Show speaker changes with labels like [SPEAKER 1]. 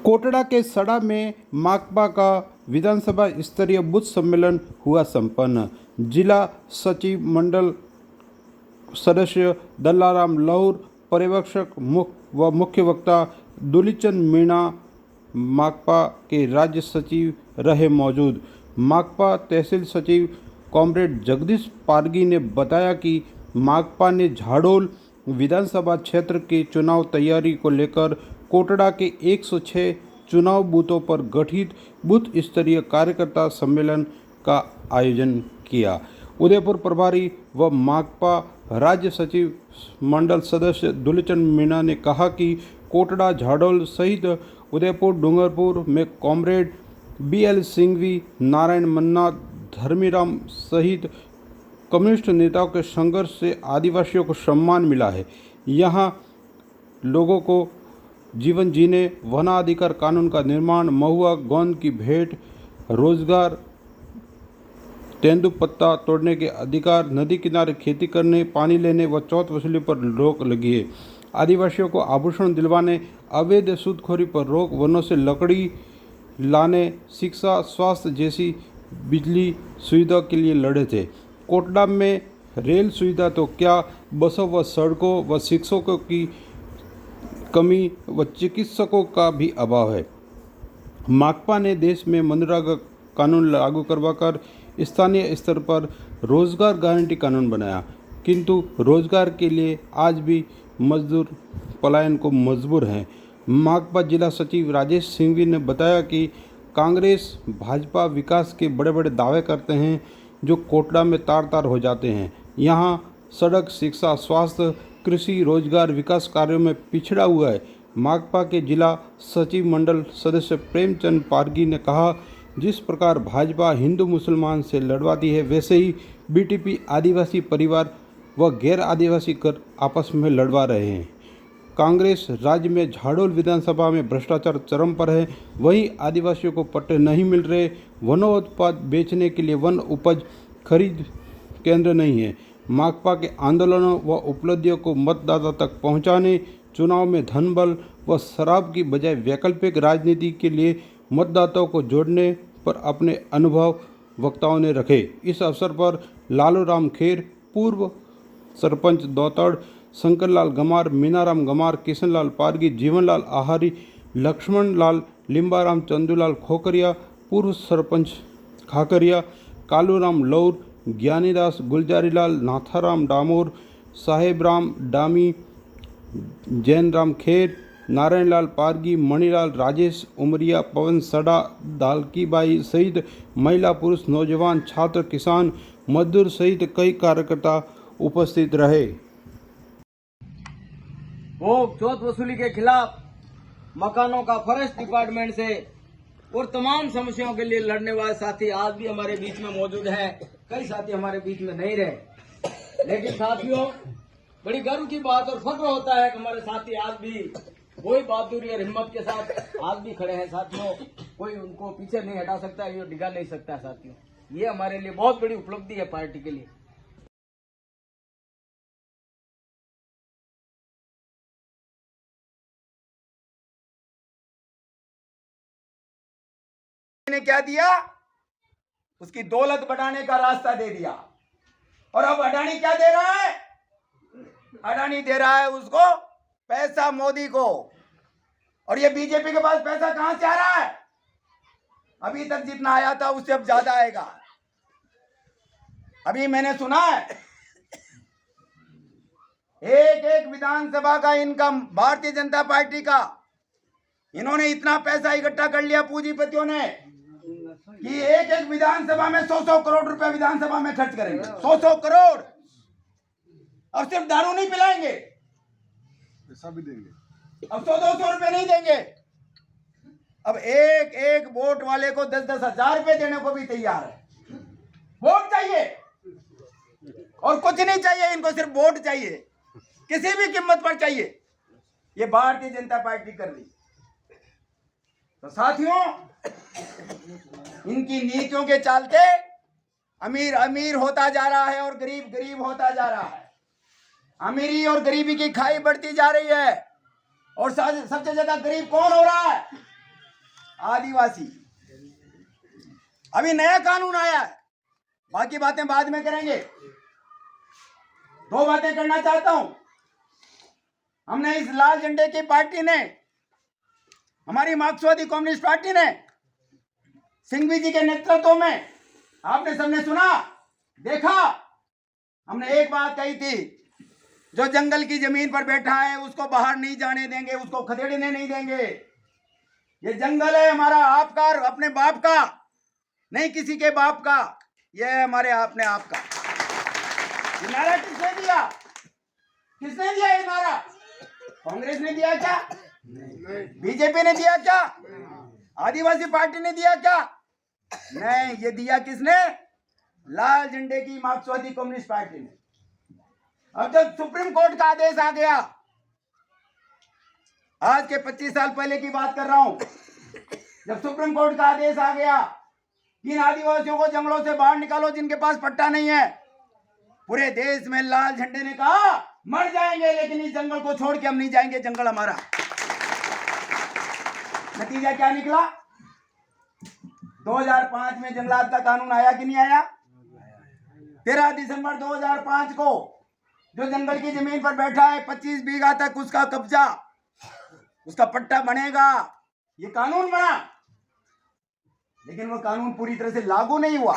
[SPEAKER 1] कोटड़ा के सड़ा में माकपा का विधानसभा स्तरीय बूथ सम्मेलन हुआ संपन्न। जिला सचिव मंडल सदस्य दल्लाराम लौर, पर्यवेक्षक व मुख्य वक्ता दुलीचंद मीणा माकपा के राज्य सचिव रहे मौजूद। माकपा तहसील सचिव कॉमरेड जगदीश पारगी ने बताया कि माकपा ने झाड़ोल विधानसभा क्षेत्र के चुनाव तैयारी को लेकर कोटड़ा के 106 चुनाव बूथों पर गठित बूथ स्तरीय कार्यकर्ता सम्मेलन का आयोजन किया। उदयपुर प्रभारी व माकपा राज्य सचिव मंडल सदस्य दुलीचंद मीणा ने कहा कि कोटड़ा, झाड़ोल सहित उदयपुर, डूंगरपुर में कॉमरेड BL सिंघवी, नारायण मन्ना, धर्मीराम सहित कम्युनिस्ट नेताओं के संघर्ष से आदिवासियों को सम्मान मिला है। यहाँ लोगों को जीवन जीने, वनाधिकार कानून का निर्माण, महुआ गोंद की भेंट, रोजगार, तेंदुपत्ता तोड़ने के अधिकार, नदी किनारे खेती करने, पानी लेने व चौथ वसूली पर रोक लगी है। आदिवासियों को आभूषण दिलवाने, अवैध सूदखोरी पर रोक, वनों से लकड़ी लाने, शिक्षा, स्वास्थ्य जैसी बिजली सुविधा के लिए लड़े थे। कोटड़ा में रेल सुविधा तो क्या, बसों व सड़कों व शिक्षकों की कमी व चिकित्सकों का भी अभाव है। माकपा ने देश में मनरेगा कानून लागू करवाकर स्थानीय स्तर पर रोजगार गारंटी कानून बनाया, किंतु रोजगार के लिए आज भी मजदूर पलायन को मजबूर हैं। माकपा जिला सचिव राजेश सिंघवी ने बताया कि कांग्रेस भाजपा विकास के बड़े बड़े दावे करते हैं जो कोटड़ा में तार तार हो जाते हैं। यहाँ सड़क, शिक्षा, स्वास्थ्य, कृषि, रोजगार, विकास कार्यों में पिछड़ा हुआ है। माकपा के जिला सचिव मंडल सदस्य प्रेमचंद पारगी ने कहा, जिस प्रकार भाजपा हिंदू मुसलमान से लड़वाती है, वैसे ही BTP आदिवासी परिवार व गैर आदिवासी कर आपस में लड़वा रहे हैं। कांग्रेस राज्य में झाड़ोल विधानसभा में भ्रष्टाचार चरम पर है। वहीं आदिवासियों को पट्टे नहीं मिल रहे, वनोत्पाद बेचने के लिए वन उपज खरीद केंद्र नहीं है। माकपा के आंदोलनों व उपलब्धियों को मतदाता तक पहुंचाने, चुनाव में धन बल व शराब की बजाय वैकल्पिक राजनीति के लिए मतदाताओं को जोड़ने पर अपने अनुभव वक्ताओं ने रखे। इस अवसर पर लालू राम खेर, पूर्व सरपंच दौतड़, शंकरलाल गमार, मीनाराम गमार, किशनलाल पारगी, जीवनलाल आहारी, लक्ष्मण लाल लिम्बाराम, चंदूलाल खोकरिया, पूर्व सरपंच खाकरिया, कालूराम लौर, ज्ञानीदास, गुलजारीलाल, नाथाराम डामोर, साहेबराम डामी, जैनराम खेर, नारायणलाल पारगी, मणिलाल, राजेश उमरिया, पवन सड़ा, दालकीबाई सहित महिला, पुरुष, नौजवान, छात्र, किसान, मजदूर सहित कई कार्यकर्ता उपस्थित रहे।
[SPEAKER 2] वो चौथ वसूली के खिलाफ मकानों का फॉरेस्ट डिपार्टमेंट से और तमाम समस्याओं के लिए लड़ने वाले साथी आज भी हमारे बीच में मौजूद हैं। कई साथी हमारे बीच में नहीं रहे, लेकिन साथियों बड़ी गर्व की बात और फख्र होता है कि हमारे साथी आज भी वही बहादुरी और हिम्मत के साथ आज भी खड़े हैं। साथियों, कोई उनको पीछे नहीं हटा सकता, ये डिगा नहीं सकता। साथियों, ये हमारे लिए बहुत बड़ी उपलब्धि है पार्टी के लिए।
[SPEAKER 3] ने क्या दिया, उसकी दौलत बढ़ाने का रास्ता दे दिया। और अब अडानी क्या दे रहा है, अडानी दे रहा है उसको पैसा, मोदी को। और ये बीजेपी के पास पैसा कहां से आ रहा है, अभी तक जितना आया था उससे अब ज्यादा आएगा। अभी मैंने सुना है एक एक विधानसभा का इनकम भारतीय जनता पार्टी का, इन्होंने इतना पैसा इकट्ठा कर लिया पूंजीपतियों ने कि एक एक विधानसभा में 100-100 करोड़ रुपए विधानसभा में खर्च करेंगे। 100-100 करोड़। अब सिर्फ दारू नहीं पिलाएंगे,
[SPEAKER 4] पैसा भी देंगे।
[SPEAKER 3] अब 100-200 रुपए नहीं देंगे, अब एक एक वोट वाले को 10-10 हजार रुपए देने को भी तैयार है। वोट चाहिए और कुछ नहीं चाहिए, इनको सिर्फ वोट चाहिए, किसी भी कीमत पर चाहिए। ये भारतीय जनता पार्टी कर रही। तो साथियों, इनकी नीतियों के चलते अमीर अमीर होता जा रहा है और गरीब गरीब होता जा रहा है। अमीरी और गरीबी की खाई बढ़ती जा रही है। और सबसे ज्यादा गरीब कौन हो रहा है, आदिवासी। अभी नया कानून आया है, बाकी बातें बाद में करेंगे। दो बातें करना चाहता हूं। हमने इस लाल झंडे की पार्टी ने, हमारी मार्क्सवादी कम्युनिस्ट पार्टी ने सिंघवी जी के नेतृत्व में, आपने सबने सुना देखा, हमने एक बात कही थी, जो जंगल की जमीन पर बैठा है उसको बाहर नहीं जाने देंगे, उसको खदेड़ने नहीं देंगे। ये जंगल है हमारा, आपका और अपने बाप का नहीं, किसी के बाप का, ये है हमारे अपने आप का। ये नारा किसने दिया? किसने दिया ये नारा? कांग्रेस ने दिया क्या? बीजेपी ने दिया क्या? आदिवासी पार्टी ने दिया क्या? नहीं, ये दिया किसने? लाल झंडे की मार्क्सवादी कम्युनिस्ट पार्टी ने। अब जब सुप्रीम कोर्ट का आदेश आ गया, आज के 25 साल पहले की बात कर रहा हूं, जब सुप्रीम कोर्ट का आदेश आ गया, इन आदिवासियों को जंगलों से बाहर निकालो जिनके पास पट्टा नहीं है, पूरे देश में लाल झंडे ने कहा मर जाएंगे लेकिन इस जंगल को छोड़ के हम नहीं जाएंगे, जंगल हमारा। नतीजा क्या निकला? 2005 में जंगलात का कानून आया कि नहीं आया? 13 दिसंबर 2005 को जो जंगल की जमीन पर बैठा है 25 बीघा तक उसका कब्जा, उसका पट्टा बनेगा, ये कानून बना। लेकिन वो कानून पूरी तरह से लागू नहीं हुआ।